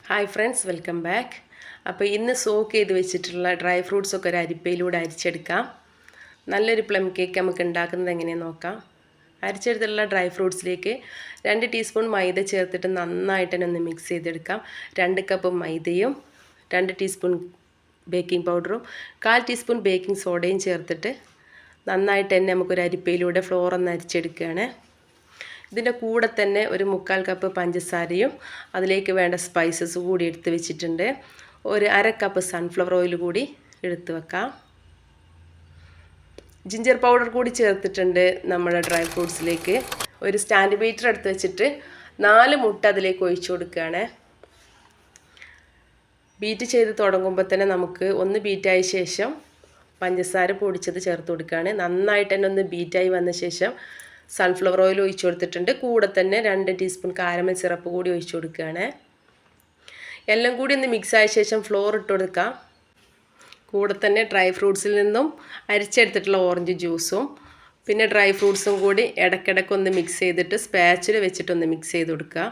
Hi friends, welcome back. അപ്പോൾ ഇന്ന് soak ചെയ്ത് വെച്ചിട്ടുള്ള ഡ്രൈ ഫ്രൂട്ട്സൊക്കെ ഒരു അരിപ്പയിലൂടെ അരിച്ചെടുക്കാം. നല്ലൊരു പ്ലം കേക്ക് നമുക്ക് ഉണ്ടാക്കുന്നത് എങ്ങനെയാണെന്ന് നോക്കാം. അരിച്ചെടുത്തുള്ള ഡ്രൈ ഫ്രൂട്ട്സിലേക്ക് 2 ടീസ്പൂൺ മൈദ ചേർത്തിട്ട് നന്നായിട്ട് തന്നെ ഒന്ന് മിക്സ് ചെയ്തെടുക്കാം. 2 കപ്പ് മൈദയും 2 ടീസ്പൂൺ ബേക്കിംഗ് പൗഡറും 1/4 ടീസ്പൂൺ ബേക്കിംഗ് സോഡയും ചേർത്തിട്ട് നന്നായിട്ട് തന്നെ നമുക്കൊരു അരിപ്പയിലൂടെ ഫ്ലോർ ഒന്ന് അരിച്ചെടുക്കുകയാണ്. ഇതിൻ്റെ കൂടെ തന്നെ ഒരു 1/4 കപ്പ് പഞ്ചസാരയും അതിലേക്ക് വേണ്ട സ്പൈസസ് കൂടി എടുത്ത് വെച്ചിട്ടുണ്ട്. ഒരു 1/2 കപ്പ് സൺഫ്ലവർ ഓയിൽ കൂടി എടുത്ത് വെക്കാം. ജിഞ്ചർ പൗഡർ കൂടി ചേർത്തിട്ടുണ്ട് നമ്മുടെ ഡ്രൈ ഫ്രൂട്ട്സിലേക്ക്. ഒരു സ്റ്റാൻഡ് ബീറ്റർ എടുത്ത് വെച്ചിട്ട് 4 മുട്ട അതിലേക്ക് ഒഴിച്ചു കൊടുക്കുകയാണ്. ബീറ്റ് ചെയ്ത് തുടങ്ങുമ്പോൾ തന്നെ നമുക്ക് ഒന്ന് ബീറ്റായ ശേഷം പഞ്ചസാര പൊടിച്ചത് ചേർത്ത് കൊടുക്കുകയാണ്. നന്നായിട്ട് തന്നെ ഒന്ന് ബീറ്റായി വന്ന ശേഷം സൺഫ്ലവർ ഓയിൽ ഒഴിച്ചു കൊടുത്തിട്ടുണ്ട്. കൂടെ തന്നെ 2 ടീസ്പൂൺ കാരമൽ സിറപ്പ് കൂടി ഒഴിച്ചു കൊടുക്കുകയാണ്. എല്ലാം കൂടി ഒന്ന് മിക്സ് ആയ ശേഷം ഫ്ലോർ ഇട്ട് കൊടുക്കാം. കൂടെ തന്നെ ഡ്രൈ ഫ്രൂട്ട്സിൽ നിന്നും അരിച്ചെടുത്തിട്ടുള്ള ഓറഞ്ച് ജ്യൂസും പിന്നെ ഡ്രൈ ഫ്രൂട്ട്സും കൂടി ഇടയ്ക്കിടയ്ക്കൊന്ന് മിക്സ് ചെയ്തിട്ട് സ്പാച്ചിൽ വെച്ചിട്ടൊന്ന് മിക്സ് ചെയ്ത് കൊടുക്കുക.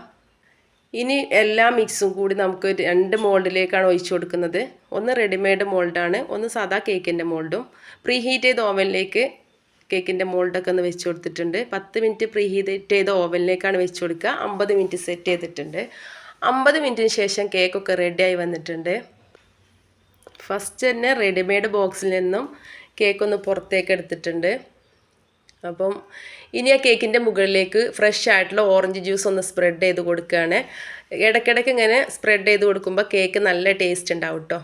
ഇനി എല്ലാ മിക്സും കൂടി നമുക്ക് 2 മോൾഡിലേക്കാണ് ഒഴിച്ചു കൊടുക്കുന്നത്. ഒന്ന് റെഡിമെയ്ഡ് മോൾഡാണ്, ഒന്ന് സാധാ കേക്കിൻ്റെ മോൾഡും. പ്രീ ഹീറ്റ് ചെയ്ത ഓവനിലേക്ക് കേക്കിൻ്റെ മോൾഡൊക്കെ ഒന്ന് വെച്ച് കൊടുത്തിട്ടുണ്ട്. 10 മിനിറ്റ് പ്രീ ഹീറ്റ് ചെയ്ത ഓവനിലേക്കാണ് വെച്ച് കൊടുക്കുക. 50 മിനിറ്റ് സെറ്റ് ചെയ്തിട്ടുണ്ട്. 50 മിനിറ്റിന് ശേഷം കേക്കൊക്കെ റെഡിയായി വന്നിട്ടുണ്ട്. ഫസ്റ്റ് തന്നെ റെഡിമെയ്ഡ് ബോക്സിൽ നിന്നും കേക്കൊന്ന് പുറത്തേക്ക് എടുത്തിട്ടുണ്ട്. അപ്പം ഇനി ആ കേക്കിൻ്റെ മുകളിലേക്ക് ഫ്രഷ് ആയിട്ടുള്ള ഓറഞ്ച് ജ്യൂസ് ഒന്ന് സ്പ്രെഡ് ചെയ്ത് കൊടുക്കുകയാണ്. ഇടയ്ക്കിടയ്ക്ക് ഇങ്ങനെ സ്പ്രെഡ് ചെയ്ത് കൊടുക്കുമ്പോൾ കേക്ക് നല്ല ടേസ്റ്റ് ഉണ്ടാവും കേട്ടോ.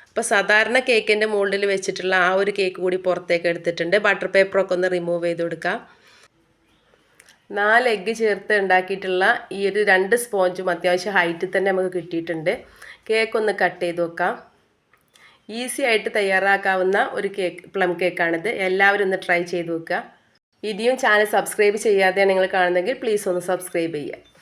അപ്പോൾ സാധാരണ കേക്കിൻ്റെ മോൾഡിൽ വെച്ചിട്ടുള്ള ആ ഒരു കേക്ക് കൂടി പുറത്തേക്ക് എടുത്തിട്ടുണ്ട്. ബട്ടർ പേപ്പറൊക്കെ ഒന്ന് റിമൂവ് ചെയ്ത് കൊടുക്കാം. 4 എഗ്ഗ് ചേർത്ത് ഉണ്ടാക്കിയിട്ടുള്ള ഈ ഒരു 2 സ്പോഞ്ചും അത്യാവശ്യം ഹൈറ്റിൽ തന്നെ നമുക്ക് കിട്ടിയിട്ടുണ്ട്. കേക്ക് ഒന്ന് കട്ട് ചെയ്ത് വെക്കാം. ഈസി ആയിട്ട് തയ്യാറാക്കാവുന്ന ഒരു പ്ലം കേക്കാണിത്. എല്ലാവരും ഒന്ന് ട്രൈ ചെയ്ത് വെക്കുക. ഇനിയും ചാനൽ സബ്സ്ക്രൈബ് ചെയ്യാതെയാണ് നിങ്ങൾ കാണുന്നതെങ്കിൽ പ്ലീസ് ഒന്ന് സബ്സ്ക്രൈബ് ചെയ്യുക.